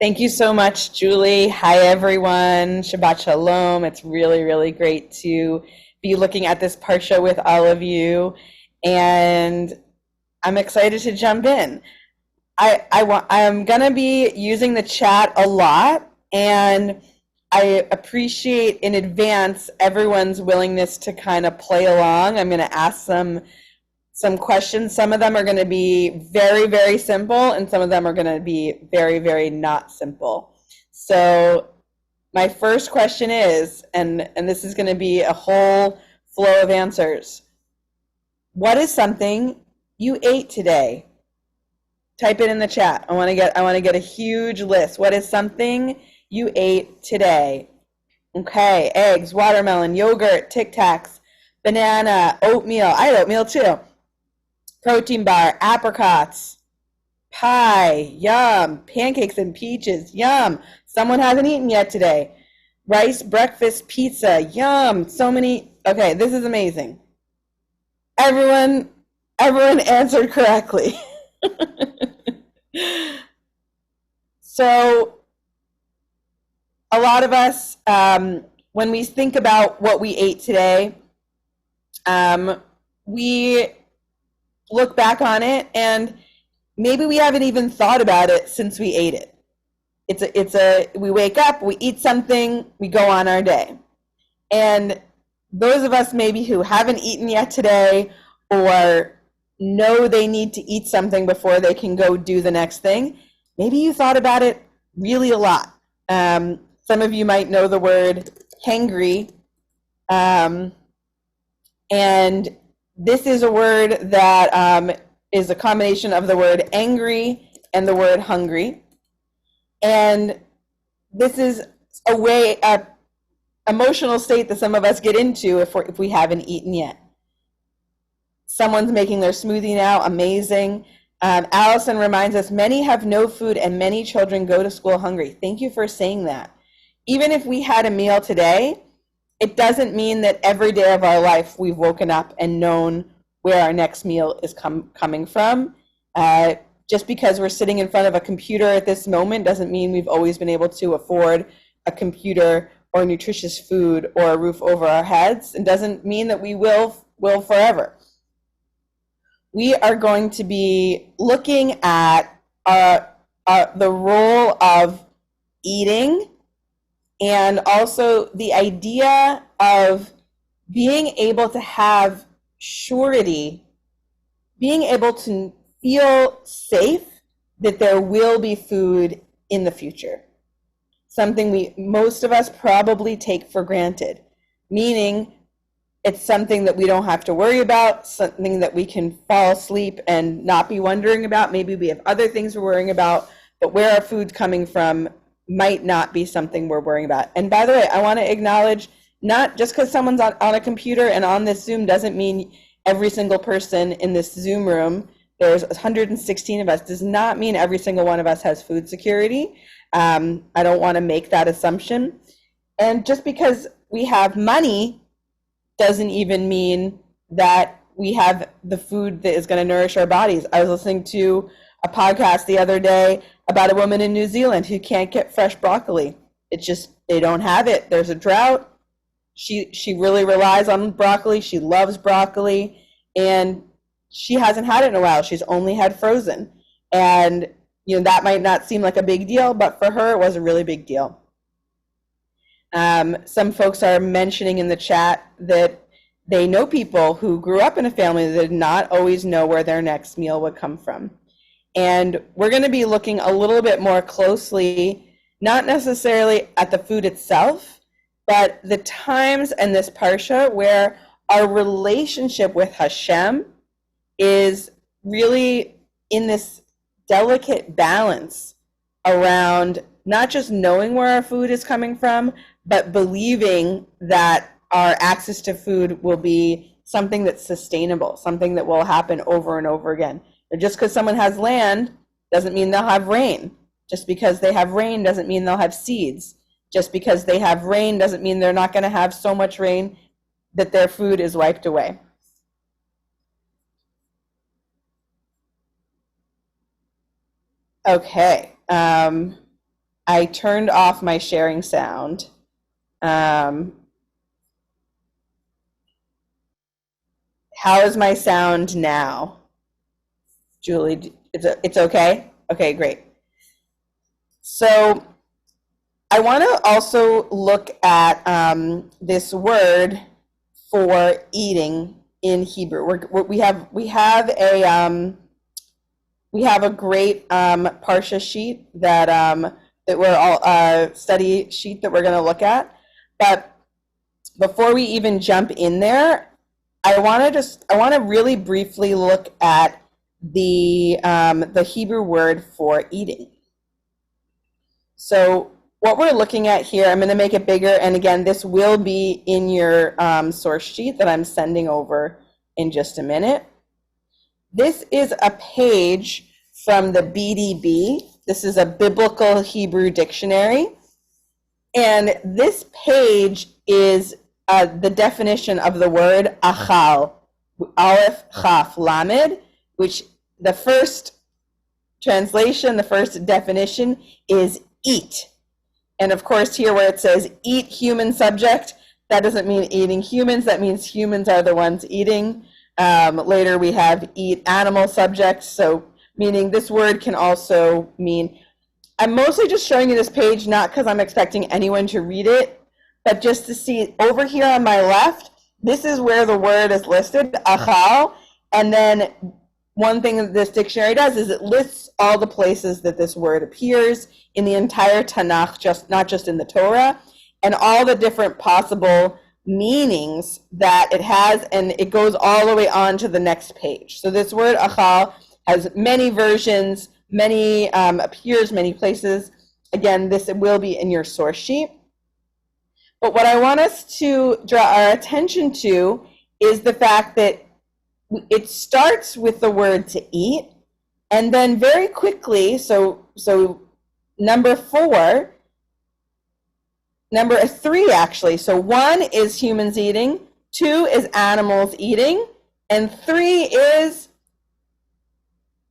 Thank you so much, Julie. Hi, everyone. Shabbat Shalom. It's really, really great to be looking at this parsha with all of you. And I'm excited to jump in. I'm going to be using the chat a lot, and I appreciate in advance everyone's willingness to kind of play along. I'm going to ask some questions. Some of them are going to be very, very simple, and some of them are going to be very, very not simple. So my first question is, and this is going to be a whole flow of answers. What is something you ate today? Type it in the chat. I want to get a huge list. What is something you ate today? Okay, eggs, watermelon, yogurt, Tic Tacs, banana, oatmeal. I had oatmeal too. Protein bar, apricots, pie, yum, pancakes and peaches, yum. Someone hasn't eaten yet today. Rice, breakfast, pizza, yum. So many. Okay, this is amazing. Everyone answered correctly. So a lot of us, when we think about what we ate today, we look back on it and maybe we haven't even thought about it since we ate it. We wake up, we eat something, we go on our day. And those of us maybe who haven't eaten yet today or know they need to eat something before they can go do the next thing, maybe you thought about it really a lot. Some of you might know the word hangry, and this is a word that is a combination of the word angry and the word hungry. And this is a emotional state that some of us get into if we haven't eaten yet. Someone's making their smoothie now, amazing. Allison reminds us, many have no food and many children go to school hungry. Thank you for saying that. Even if we had a meal today, it doesn't mean that every day of our life we've woken up and known where our next meal is coming from. Just because we're sitting in front of a computer at this moment doesn't mean we've always been able to afford a computer or nutritious food or a roof over our heads. It doesn't mean that we will forever. We are going to be looking at the role of eating and also the idea of being able to have surety, being able to feel safe that there will be food in the future. Something most of us probably take for granted, meaning it's something that we don't have to worry about, something that we can fall asleep and not be wondering about. Maybe we have other things we're worrying about, but where our food's coming from might not be something we're worrying about. And by the way, I want to acknowledge, not just because someone's on a computer and on this Zoom doesn't mean every single person in this Zoom room, there's 116 of us, does not mean every single one of us has food security. I don't want to make that assumption. And just because we have money doesn't even mean that we have the food that is going to nourish our bodies. I was listening to a podcast the other day about a woman in New Zealand who can't get fresh broccoli. It's just, they don't have it. There's a drought. She really relies on broccoli. She loves broccoli, and she hasn't had it in a while. She's only had frozen. And that might not seem like a big deal, but for her, it was a really big deal. Some folks are mentioning in the chat that they know people who grew up in a family that did not always know where their next meal would come from. And we're going to be looking a little bit more closely, not necessarily at the food itself, but the times in this parsha where our relationship with Hashem is really in this delicate balance around not just knowing where our food is coming from, but believing that our access to food will be something that's sustainable, something that will happen over and over again. And just because someone has land doesn't mean they'll have rain. Just because they have rain doesn't mean they'll have seeds. Just because they have rain doesn't mean they're not going to have so much rain that their food is wiped away. Okay. I turned off my sharing sound. How is my sound now? Julie, it's okay? Okay, great. So I want to also look at this word for eating in Hebrew. We have a great Parsha sheet that we're all study sheet that we're going to look at. But before we even jump in there, I want to really briefly look at the Hebrew word for eating. So what we're looking at here, I'm going to make it bigger, and again, this will be in your source sheet that I'm sending over in just a minute. This is a page from the BDB. This is a Biblical Hebrew Dictionary, and this page is the definition of the word achal, aleph, chaf, lamed, which the first translation, the first definition is eat. And of course, here where it says eat human subject, that doesn't mean eating humans. That means humans are the ones eating. Later we have eat animal subject. So meaning this word can also mean, I'm mostly just showing you this page, not because I'm expecting anyone to read it, but just to see over here on my left, this is where the word is listed, achal. And then one thing that this dictionary does is it lists all the places that this word appears in the entire Tanakh, not just in the Torah, and all the different possible meanings that it has, and it goes all the way on to the next page. So this word achal has many versions, many appears many places. Again, this will be in your source sheet. But what I want us to draw our attention to is the fact that it starts with the word to eat, and then very quickly, so number three actually. So 1 is humans eating, 2 is animals eating, and 3 is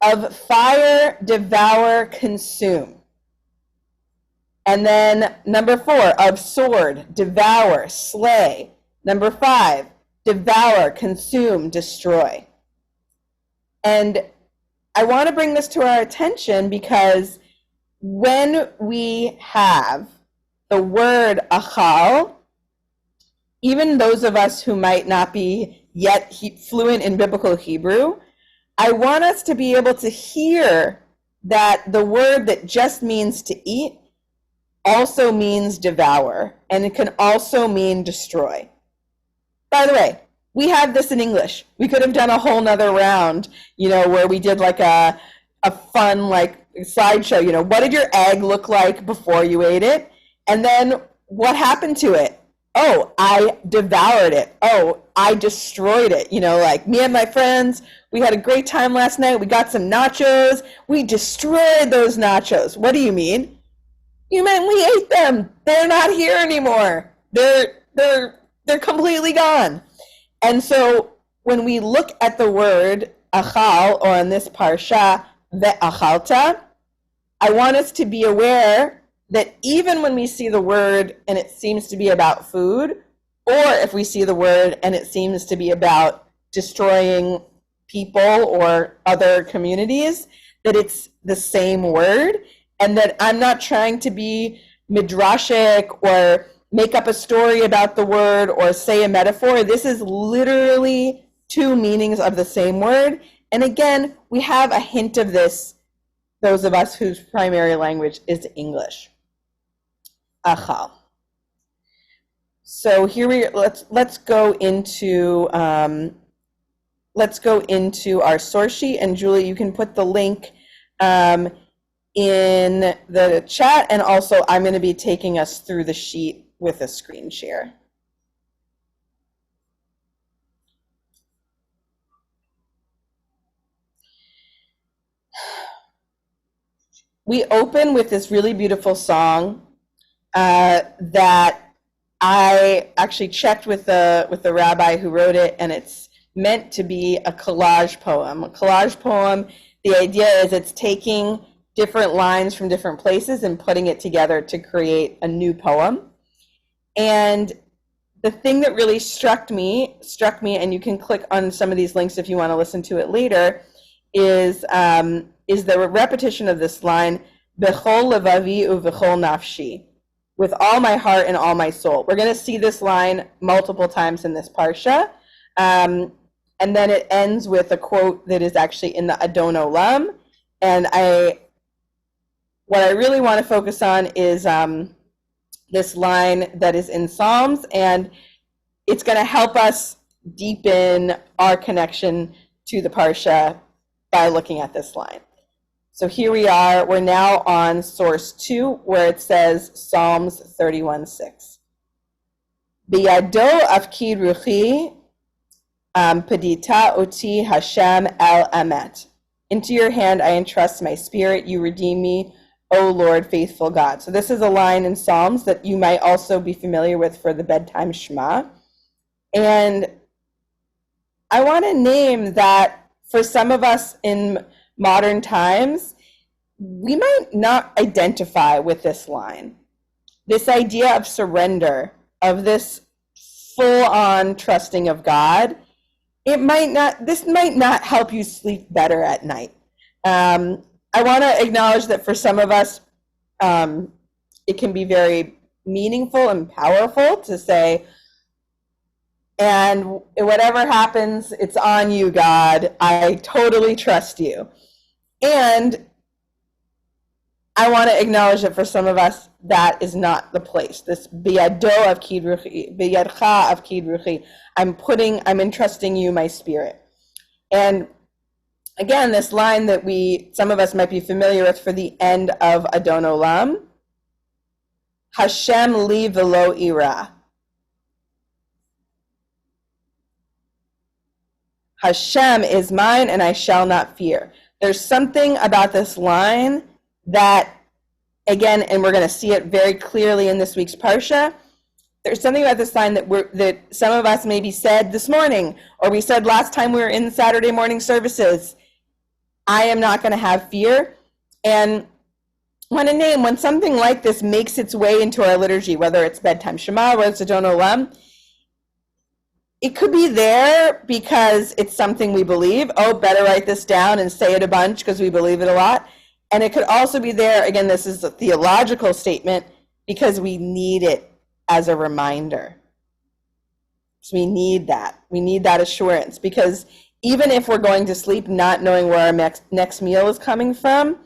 of fire, devour, consume. And then number 4, of sword, devour, slay. Number 5, devour, consume, destroy. And I want to bring this to our attention because when we have the word achal, even those of us who might not be yet fluent in biblical Hebrew, I want us to be able to hear that the word that just means to eat also means devour, and it can also mean destroy. By the way, we have this in English. We could have done a whole nother round, where we did like a fun slideshow. What did your egg look like before you ate it? And then what happened to it? Oh, I devoured it. Oh, I destroyed it. Like me and my friends, we had a great time last night. We got some nachos. We destroyed those nachos. What do you mean? You meant we ate them. They're not here anymore. They're completely gone. And so when we look at the word achal, or in this parsha, ve'achalta, I want us to be aware that even when we see the word and it seems to be about food, or if we see the word and it seems to be about destroying people or other communities, that it's the same word, and that I'm not trying to be midrashic or make up a story about the word or say a metaphor. This is literally two meanings of the same word. And again, we have a hint of this, those of us whose primary language is English. Achal. So here let's go into our source sheet, and Julie, you can put the link in the chat, and also I'm going to be taking us through the sheet with a screen share. We open with this really beautiful song that I actually checked with the rabbi who wrote it, and it's meant to be a collage poem. A collage poem, the idea is it's taking different lines from different places and putting it together to create a new poem. And the thing that really struck me, and you can click on some of these links if you want to listen to it later, is the repetition of this line, Bechol levavi uvechol nafshi, with all my heart and all my soul. We're going to see this line multiple times in this parsha. And then it ends with a quote that is actually in the Adon Olam. And what I really want to focus on is this line that is in Psalms, and it's going to help us deepen our connection to the parsha by looking at this line. So here we are. We're now on source 2, where it says Psalms 31:6. Biyado afkid ruchi padita oti Hashem el emet. Into your hand I entrust my spirit. You redeem me, O Lord, faithful God. So this is a line in Psalms that you might also be familiar with for the bedtime Shema. And I want to name that for some of us in modern times, we might not identify with this line. This idea of surrender, of this full-on trusting of God, this might not help you sleep better at night. I want to acknowledge that for some of us, it can be very meaningful and powerful to say, and whatever happens, it's on you, God. I totally trust you. And I want to acknowledge that for some of us, that is not the place. This biyado of kid ruchi, biyadcha of kid ruchi. I'm entrusting you my spirit. And again, this line that some of us might be familiar with for the end of Adon Olam, Hashem li velo ira. Hashem is mine and I shall not fear. There's something about this line that, again, and we're going to see it very clearly in this week's parsha, there's something about this line that some of us maybe said this morning, or we said last time we were in Saturday morning services. I am not going to have fear. And when something like this makes its way into our liturgy, whether it's bedtime Shema, whether it's Adon Olam, it could be there because it's something we believe. Oh, better write this down and say it a bunch because we believe it a lot. And it could also be there, again, this is a theological statement, because we need it as a reminder. So we need that. We need that assurance, because even if we're going to sleep not knowing where our next meal is coming from,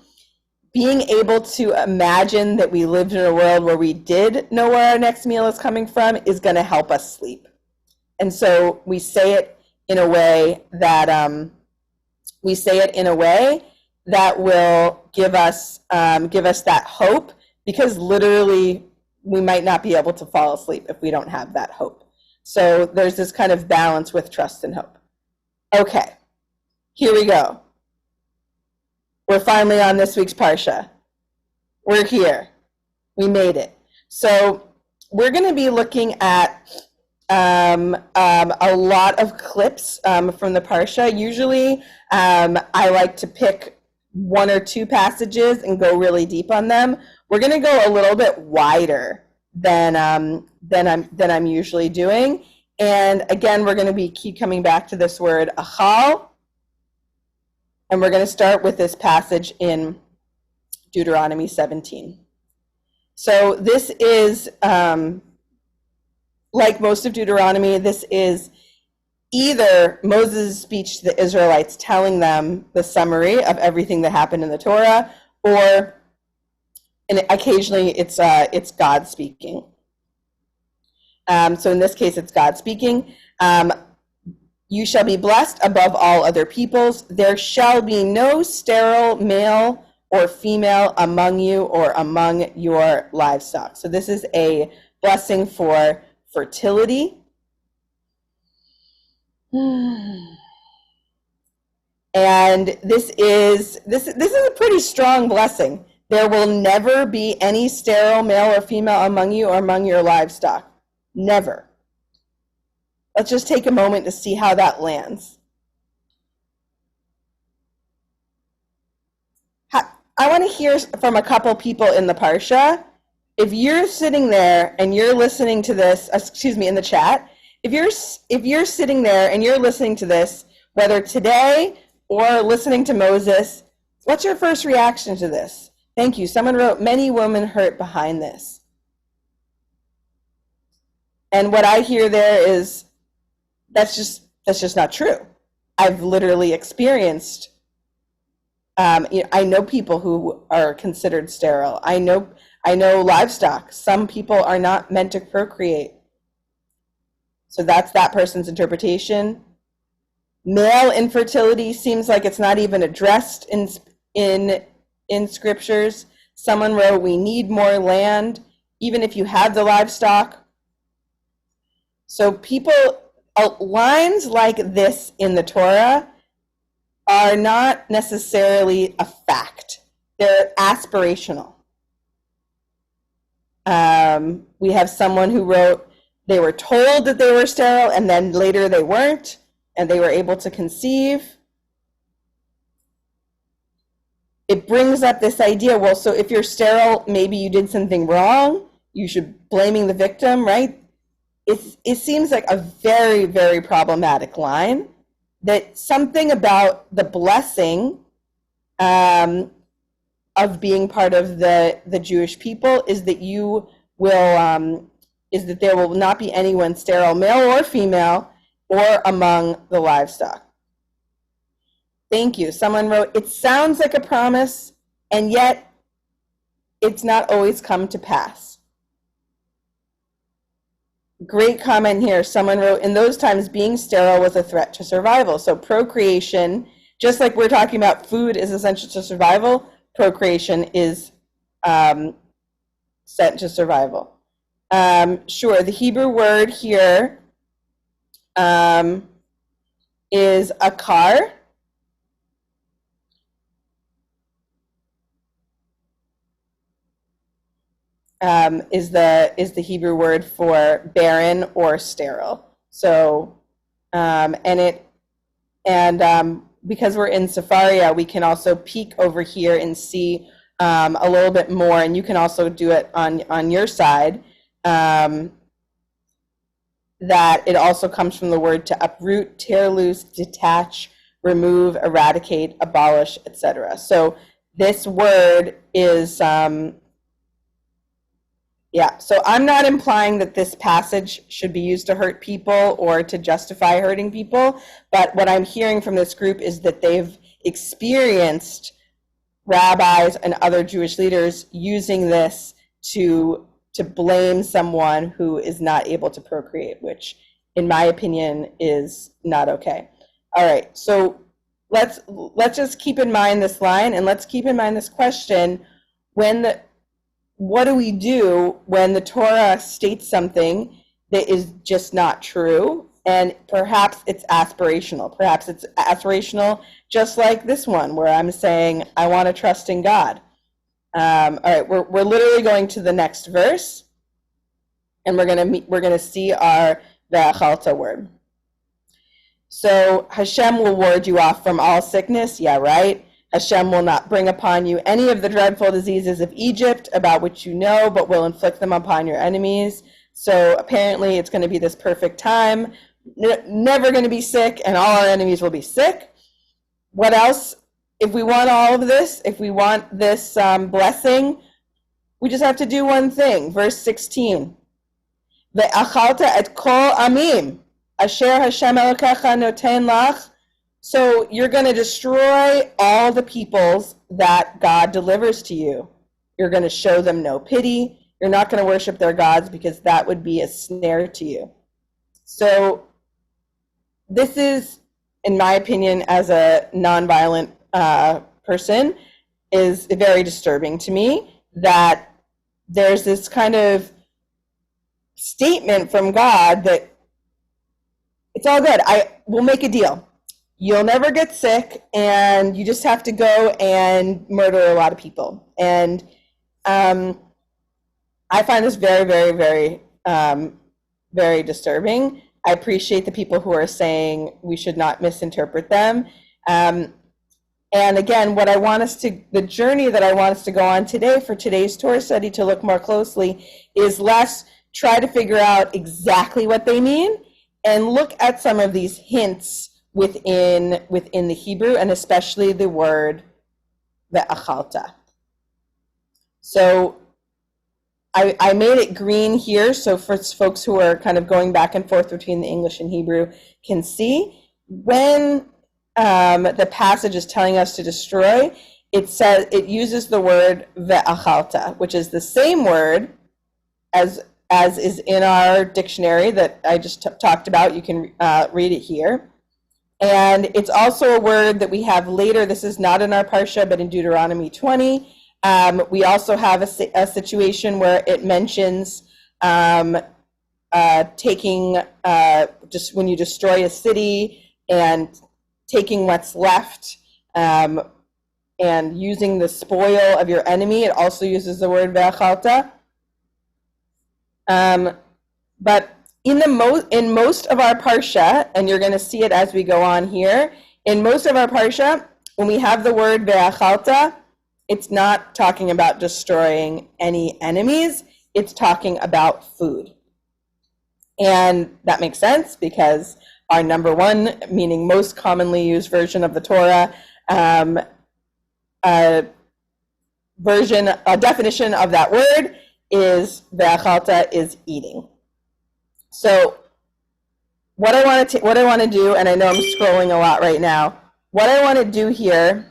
being able to imagine that we lived in a world where we did know where our next meal is coming from is going to help us sleep. And so we say it in a way that will give us that hope, because literally we might not be able to fall asleep if we don't have that hope. So there's this kind of balance with trust and hope. Okay, here we go. We're finally on this week's parsha. We're here. We made it. So we're going to be looking at a lot of clips from the parsha. Usually I like to pick one or two passages and go really deep on them. We're going to go a little bit wider than I'm usually doing. And again, we're going to keep coming back to this word achal. And we're going to start with this passage in Deuteronomy 17. So this is, like most of Deuteronomy, this is either Moses' speech to the Israelites telling them the summary of everything that happened in the Torah, or and occasionally it's God speaking. So in this case, it's God speaking. You shall be blessed above all other peoples. There shall be no sterile male or female among you or among your livestock. So this is a blessing for fertility. And this is a pretty strong blessing. There will never be any sterile male or female among you or among your livestock. Never. Let's just take a moment to see how that lands. I want to hear from a couple people in the Parsha. If you're sitting there and you're listening to this, in the chat, if you're sitting there and you're listening to this, whether today or listening to Moses, what's your first reaction to this? Thank you. Someone wrote, many women hurt behind this. And what I hear there is, that's just not true. I've literally experienced, I know people who are considered sterile. I know livestock. Some people are not meant to procreate. So that's that person's interpretation. Male infertility seems like it's not even addressed in scriptures. Someone wrote, we need more land, even if you have the livestock. So lines like this in the Torah are not necessarily a fact. They're aspirational. We have someone who wrote, they were told that they were sterile and then later they weren't, and they were able to conceive. It brings up this idea, well, so if you're sterile, maybe you did something wrong, you should blaming the victim, right? It seems like a very, very problematic line, that something about the blessing of being part of the Jewish people is that there will not be anyone sterile, male or female, or among the livestock. Thank you. Someone wrote, it sounds like a promise, and yet it's not always come to pass. Great comment here. Someone wrote, in those times, being sterile was a threat to survival. So procreation, just like we're talking about food is essential to survival, procreation is sent to survival. Sure, the Hebrew word here is akar. Is the Hebrew word for barren or sterile. So, because we're in Sefaria, we can also peek over here and see a little bit more, and you can also do it on your side. That it also comes from the word to uproot, tear loose, detach, remove, eradicate, abolish, etc. So this word is, so I'm not implying that this passage should be used to hurt people or to justify hurting people, but what I'm hearing from this group is that they've experienced rabbis and other Jewish leaders using this to blame someone who is not able to procreate, which in my opinion is not okay. All right, so let's just keep in mind this line, and let's keep in mind this question: what do we do when the Torah states something that is just not true, and perhaps it's aspirational? Perhaps it's aspirational, just like this one, where I'm saying I want to trust in God. All right, we're literally going to the next verse, and we're gonna see our ve'achalta word. So Hashem will ward you off from all sickness. Yeah, right. Hashem will not bring upon you any of the dreadful diseases of Egypt, about which you know, but will inflict them upon your enemies. So apparently it's going to be this perfect time, never going to be sick, and all our enemies will be sick. What else? If we want all of this, if we want this blessing, we just have to do one thing. Verse 16. Ve'achalta et kol amim, asher Hashem Elokecha noten lach. So you're going to destroy all the peoples that God delivers to you. You're going to show them no pity. You're not going to worship their gods, because that would be a snare to you. So this is, in my opinion, as a nonviolent person, is very disturbing to me, that there's this kind of statement from God that it's all good. We'll make a deal. You'll never get sick, and you just have to go and murder a lot of people. And I find this very, very, very, very disturbing. I appreciate the people who are saying we should not misinterpret them. And again, the journey that I want us to go on today for today's Torah study to look more closely is less try to figure out exactly what they mean and look at some of these hints within the Hebrew, and especially the word ve'achalta. So I made it green here, so for folks who are kind of going back and forth between the English and Hebrew can see when the passage is telling us to destroy, it uses the word ve'achalta, which is the same word as is in our dictionary that I just talked about. You can read it here. And it's also a word that we have later. This is not in our parsha, but in Deuteronomy 20. We also have a situation where it mentions taking, just when you destroy a city and taking what's left and using the spoil of your enemy. It also uses the word ve'achalta. But in most of our parsha, and you're going to see it as we go on here, in most of our parsha, when we have the word ve'achalta, it's not talking about destroying any enemies. It's talking about food. And that makes sense because our number one, meaning most commonly used version of the Torah, a definition of that word is ve'achalta is eating. So what I want to do, and I know I'm scrolling a lot right now, what I want to do here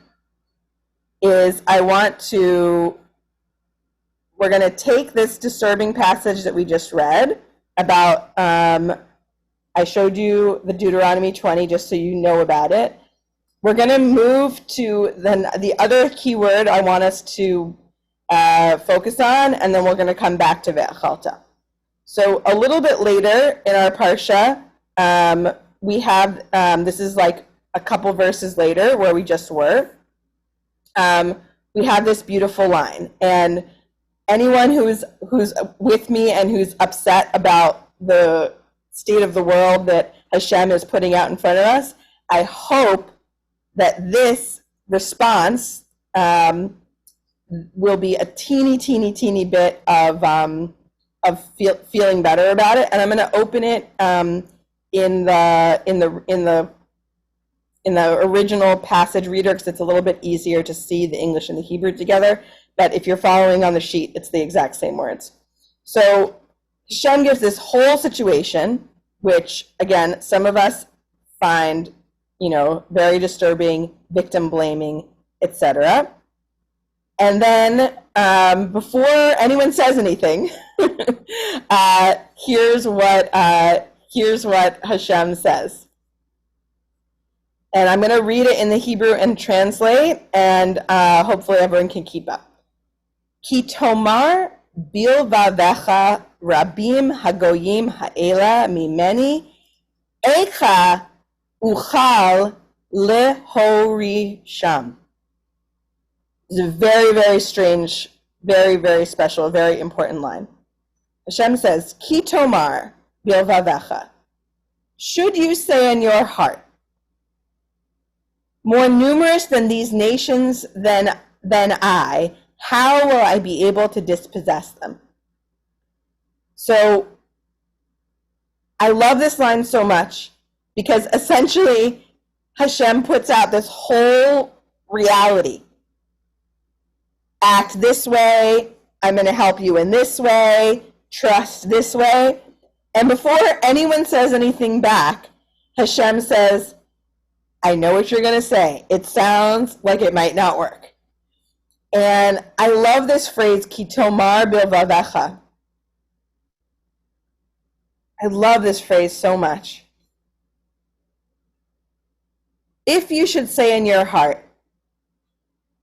is we're going to take this disturbing passage that we just read about, I showed you the Deuteronomy 20 just so you know about it. We're going to move to the other key word I want us to focus on, and then we're going to come back to ve'achalta. So a little bit later in our parsha, we have, this is like a couple verses later where we just were. We have this beautiful line, and anyone who's with me and who's upset about the state of the world that Hashem is putting out in front of us, I hope that this response will be a teeny bit of feeling better about it. And I'm going to open it in the original passage reader because it's a little bit easier to see the English and the Hebrew together. But if you're following on the sheet, it's the exact same words. So Hashem gives this whole situation, which again, some of us find, very disturbing, victim blaming, etc. And then before anyone says anything, here's what Hashem says. And I'm going to read it in the Hebrew and translate, and hopefully everyone can keep up. Ki tomar bilvavecha rabim hagoyim ha'ela mimeni echa uchal lehorisham. It's a very, very strange, very, very special, very important line. Hashem says, Ki tomar bilvavecha. Should you say in your heart, more numerous than these nations than I, how will I be able to dispossess them? So I love this line so much because essentially Hashem puts out this whole reality. Act this way, I'm going to help you in this way, trust this way. And before anyone says anything back, Hashem says, I know what you're going to say. It sounds like it might not work. And I love this phrase, ki tomar bilvavecha. I love this phrase so much. If you should say in your heart,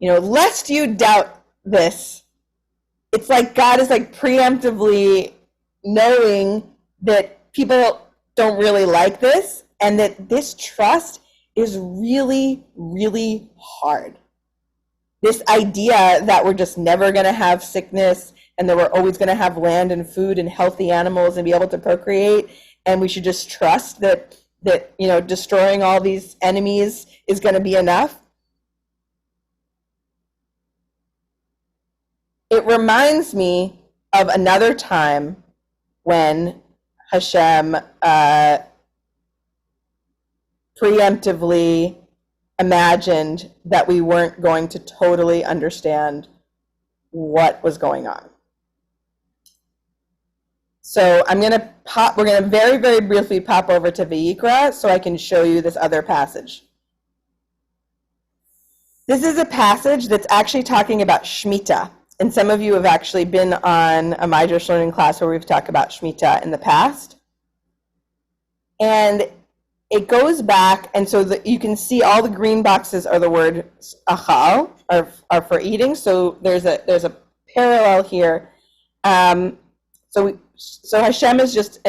lest you doubt this, it's like God is like preemptively knowing that people don't really like this and that this trust is really, really hard. This idea that we're just never going to have sickness and that we're always going to have land and food and healthy animals and be able to procreate, and we should just trust that destroying all these enemies is going to be enough. it reminds me of another time when Hashem preemptively imagined that we weren't going to totally understand what was going on. So we're going to very, very briefly pop over to Vayikra so I can show you this other passage. This is a passage that's actually talking about Shemitah. And some of you have actually been on a My Jewish Learning class where we've talked about Shemitah in the past. And it goes back, and so you can see all the green boxes are the word achal, are for eating. So there's a parallel here. So Hashem has just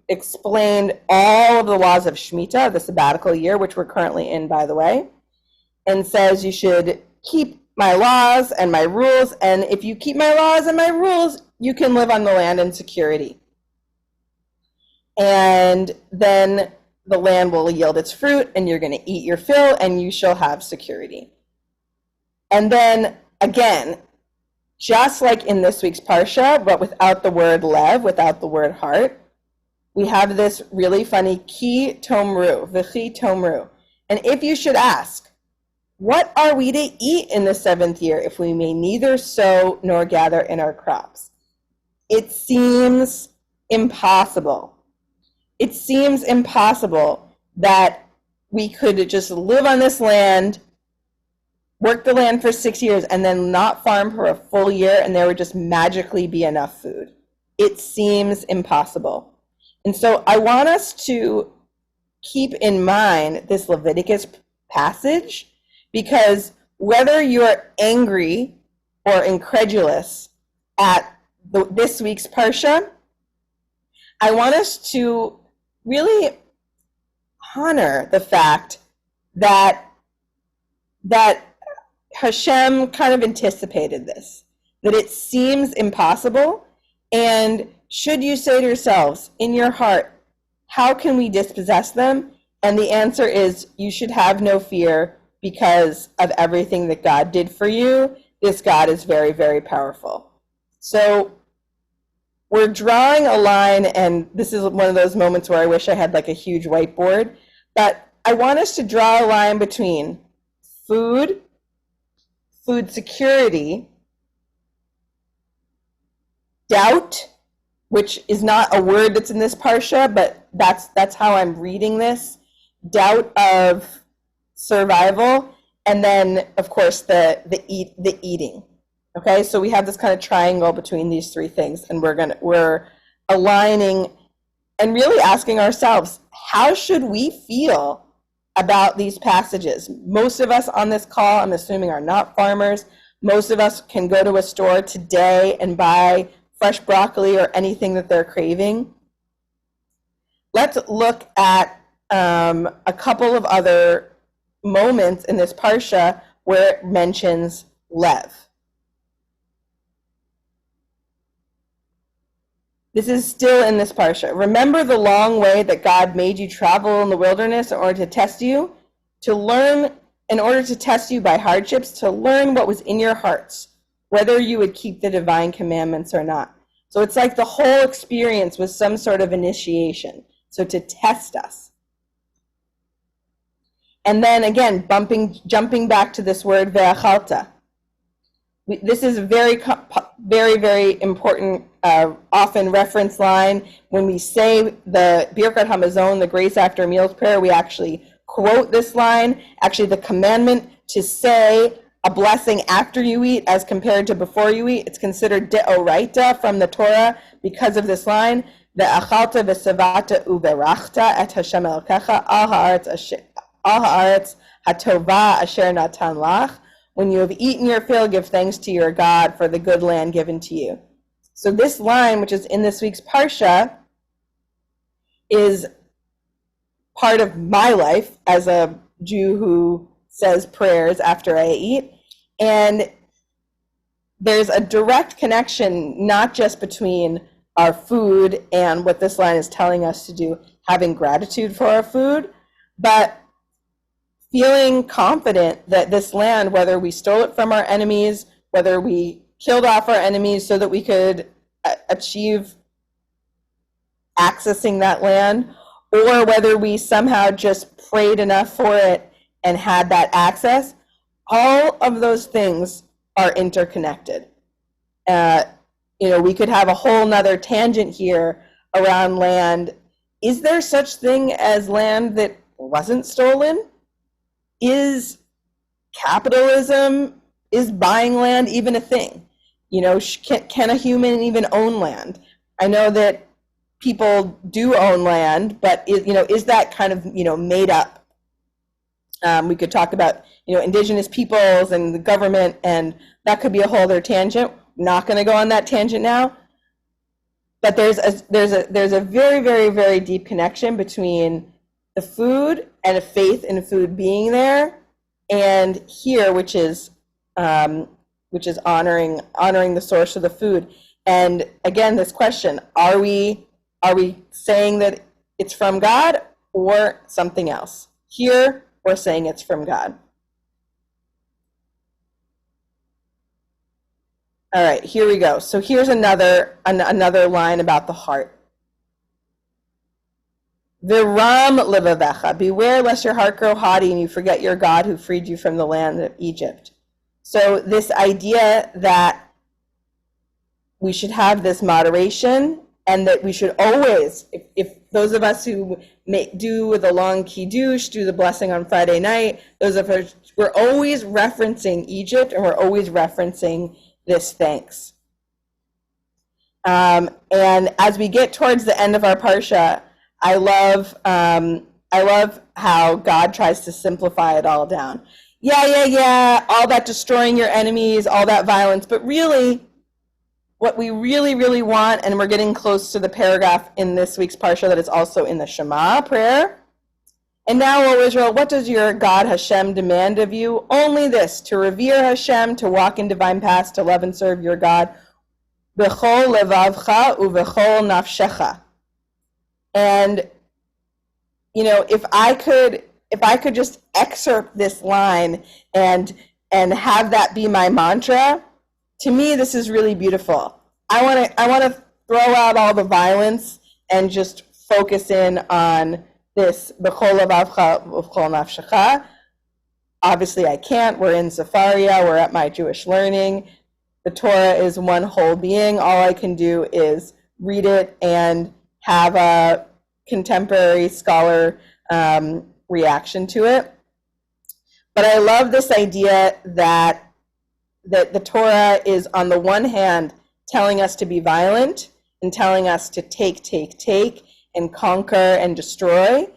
explained all of the laws of Shemitah, the sabbatical year, which we're currently in, by the way, and says you should keep my laws and my rules, and if you keep my laws and my rules, you can live on the land in security. And then the land will yield its fruit, and you're going to eat your fill, and you shall have security. And then, again, just like in this week's Parsha, but without the word lev, without the word heart, we have this really funny ki tomru, v'chi tomru. And if you should ask, what are we to eat in the 7th year if we may neither sow nor gather in our crops? It seems impossible. It seems impossible that we could just live on this land, work the land for 6 years, and then not farm for a full year, and there would just magically be enough food. It seems impossible. And so I want us to keep in mind this Leviticus passage, because whether you're angry or incredulous at this week's Parsha, I want us to really honor the fact that Hashem kind of anticipated this, that it seems impossible. And should you say to yourselves in your heart, how can we dispossess them? And the answer is, you should have no fear because of everything that God did for you. This God is very, very powerful. So we're drawing a line, and this is one of those moments where I wish I had like a huge whiteboard, but I want us to draw a line between food security, doubt, which is not a word that's in this parsha, but that's how I'm reading this, doubt of survival, and then of course the eating. Okay, so we have this kind of triangle between these three things, and we're aligning and really asking ourselves, how should we feel about these passages? Most of us on this call, I'm assuming, are not farmers. Most of us can go to a store today and buy fresh broccoli or anything that they're craving. Let's look at a couple of other moments in this parsha where it mentions lev. This is still in this parsha. Remember the long way that God made you travel in the wilderness in order to test you, in order to test you by hardships, to learn what was in your hearts, whether you would keep the divine commandments or not. So it's like the whole experience was some sort of initiation. So to test us. And then again, jumping back to this word ve'achalta. This is a very, very important, often referenced line. When we say the Birkat Hamazon, the grace after meals prayer, we actually quote this line. Actually, the commandment to say a blessing after you eat as compared to before you eat, it's considered deoraita from the Torah because of this line. Ve'achalta ve'savata uberachta et Hashem Elokecha al haaretz hatova asher natan lach. When you have eaten your fill, give thanks to your God for the good land given to you. So this line, which is in this week's Parsha, is part of my life as a Jew who says prayers after I eat. And there's a direct connection, not just between our food and what this line is telling us to do, having gratitude for our food, but feeling confident that this land, whether we stole it from our enemies, whether we killed off our enemies so that we could achieve accessing that land, or whether we somehow just prayed enough for it and had that access, all of those things are interconnected. We could have a whole nother tangent here around land. Is there such thing as land that wasn't stolen? Is capitalism, is buying land even a thing? Can a human even own land? I know that people do own land, but is that kind of made up? We could talk about indigenous peoples and the government, and that could be a whole other tangent. Not going to go on that tangent now. But there's a very, very, very deep connection between the food and a faith in food being there, and here, which is honoring the source of the food. And again, this question: Are we saying that it's from God or something else? Here, we're saying it's from God. All right, here we go. So here's another line about the heart. Viram levavecha, beware lest your heart grow haughty and you forget your God who freed you from the land of Egypt. So this idea that we should have this moderation, and that we should always, if those of us who do the long kiddush, do the blessing on Friday night, those of us, we're always referencing Egypt, and we're always referencing this thanks. And as we get towards the end of our parsha, I love how God tries to simplify it all down. Yeah, all that destroying your enemies, all that violence, but really, what we really, really want, and we're getting close to the paragraph in this week's parsha that is also in the Shema prayer. And now, O Israel, what does your God Hashem demand of you? Only this: to revere Hashem, to walk in divine paths, to love and serve your God. B'chol levavcha u'v'chol nafshecha. And if I could just excerpt this line and have that be my mantra, to me this is really beautiful. I want to throw out all the violence and just focus in on this b'chol levavcha u'v'chol nafshecha. Obviously I can't. We're in Sefaria. We're at my Jewish learning. The Torah is one whole being. All I can do is read it and have a contemporary scholar reaction to it. But I love this idea that the Torah is, on the one hand, telling us to be violent and telling us to take, and conquer and destroy.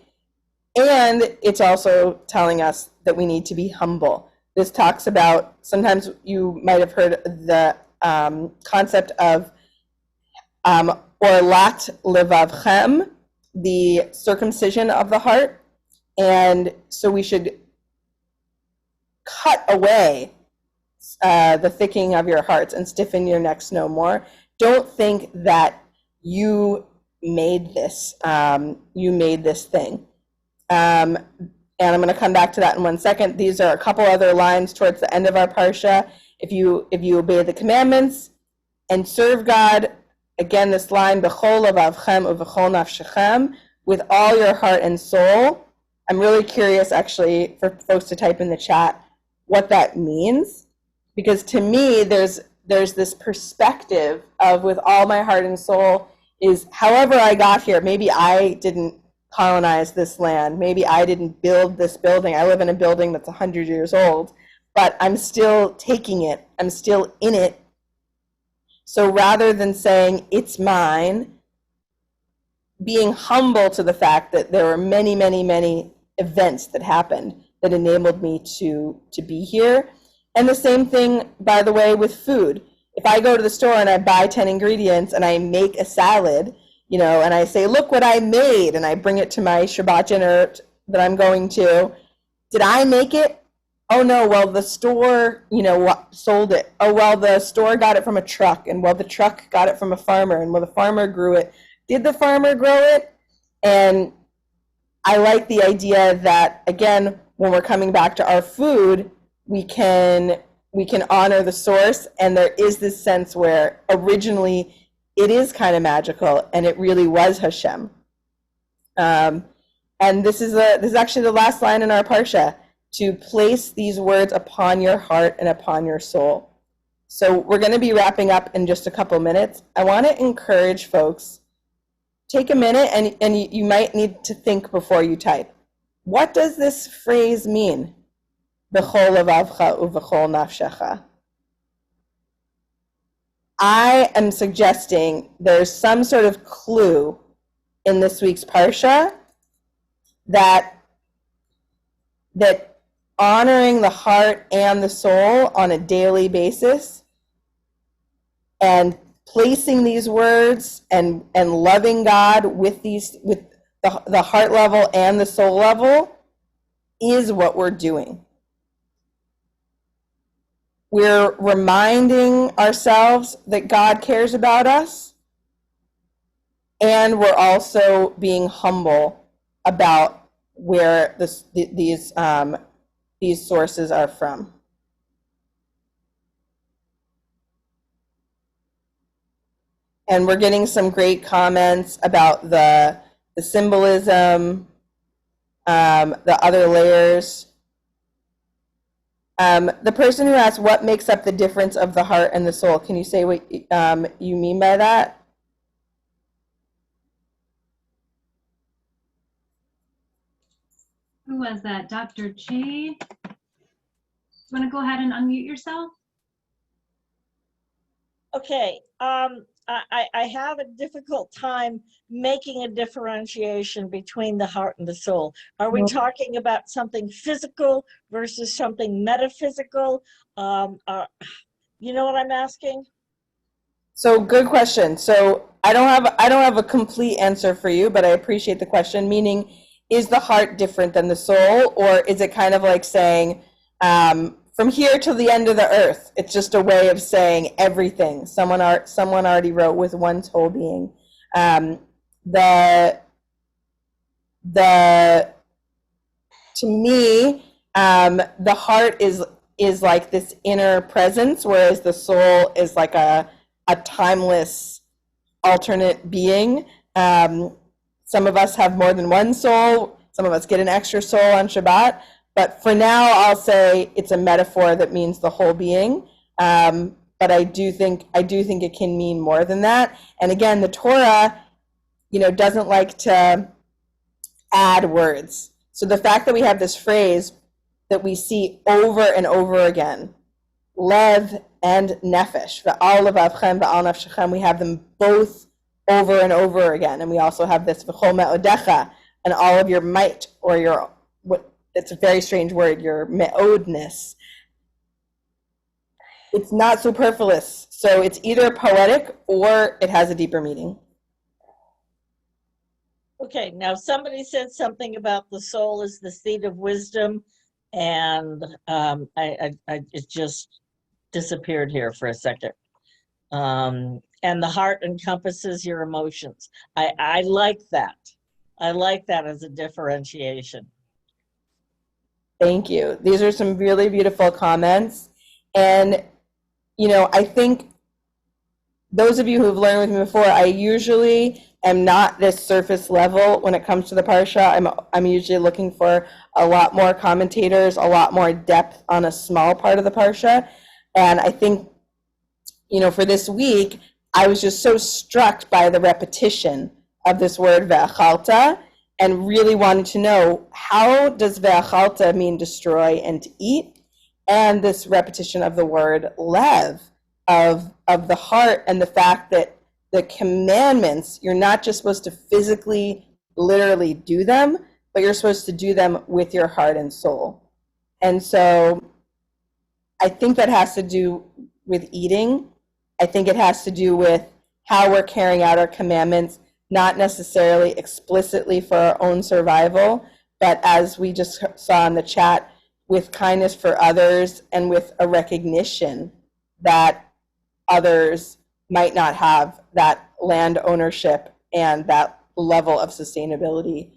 And it's also telling us that we need to be humble. This talks about, sometimes you might have heard the concept of orlat levavchem, the circumcision of the heart. And so we should cut away the thickening of your hearts and stiffen your necks no more. Don't think that you made this thing. And I'm going to come back to that in 1 second. These are a couple other lines towards the end of our parsha. If you obey the commandments and serve God, again, this line, b'chol levavchem u'v'chol nafshechem, with all your heart and soul. I'm really curious, actually, for folks to type in the chat what that means, because to me, there's this perspective of with all my heart and soul is however I got here. Maybe I didn't colonize this land. Maybe I didn't build this building. I live in a building that's 100 years old, but I'm still taking it. I'm still in it. So rather than saying it's mine, being humble to the fact that there were many, many, many events that happened that enabled me to be here. And the same thing, by the way, with food. If I go to the store and I buy 10 ingredients and I make a salad, and I say, look what I made, and I bring it to my Shabbat dinner that I'm going to, did I make it? Oh no, well the store, sold it. Oh well, the store got it from a truck, and well the truck got it from a farmer, and well the farmer grew it. Did the farmer grow it? And I like the idea that, again, when we're coming back to our food, we can we can honor the source, and there is this sense where originally it is kind of magical, and it really was Hashem. And this is actually the last line in our parsha, to place these words upon your heart and upon your soul. So we're going to be wrapping up in just a couple minutes. I want to encourage folks, take a minute, and you might need to think before you type. What does this phrase mean? B'chol levavcha u'v'chol nafshecha. I am suggesting there's some sort of clue in this week's parsha that honoring the heart and the soul on a daily basis and placing these words and loving God with the heart level and the soul level is what we're doing. We're reminding ourselves that God cares about us, and we're also being humble about where these sources are from. And we're getting some great comments about the symbolism, the other layers. The person who asked, what makes up the difference of the heart and the soul? Can you say what you mean by that? Who was that? Dr. Chi? You want to go ahead and unmute yourself? Okay. I have a difficult time making a differentiation between the heart and the soul. Are we talking about something physical versus something metaphysical? You know what I'm asking? So good question. So I don't have a complete answer for you, but I appreciate the question. Meaning, is the heart different than the soul, or is it kind of like saying from here to the end of the earth? It's just a way of saying everything. Someone already wrote with one's whole being. To me, the heart is like this inner presence, whereas the soul is like a timeless alternate being. Some of us have more than one soul. Some of us get an extra soul on Shabbat. But for now, I'll say it's a metaphor that means the whole being. But I do think it can mean more than that. And again, the Torah, doesn't like to add words. So the fact that we have this phrase that we see over and over again, lev and nefesh, v'al levavchem v'al nafshechem, we have them both over and over again. And we also have this v'chol me'odecha, and all of your might, or your, it's a very strange word, your me'odness. It's not superfluous. So it's either poetic or it has a deeper meaning. Okay, now somebody said something about the soul is the seat of wisdom, and it just disappeared here for a second. And the heart encompasses your emotions. I like that. I like that as a differentiation. Thank you. These are some really beautiful comments. And, I think those of you who've learned with me before, I usually am not this surface level when it comes to the Parsha. I'm usually looking for a lot more commentators, a lot more depth on a small part of the Parsha. And I think, for this week, I was just so struck by the repetition of this word ve'achalta, and really wanted to know, how does ve'achalta mean destroy and to eat? And this repetition of the word lev, of the heart, and the fact that the commandments, you're not just supposed to physically, literally do them, but you're supposed to do them with your heart and soul. And so I think that has to do with eating. I think it has to do with how we're carrying out our commandments, not necessarily explicitly for our own survival, but as we just saw in the chat, with kindness for others and with a recognition that others might not have that land ownership and that level of sustainability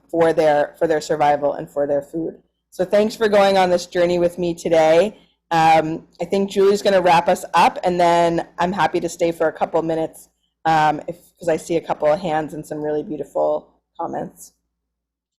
for their survival and for their food. So thanks for going on this journey with me today. I think Julie's going to wrap us up, and then I'm happy to stay for a couple minutes because I see a couple of hands and some really beautiful comments.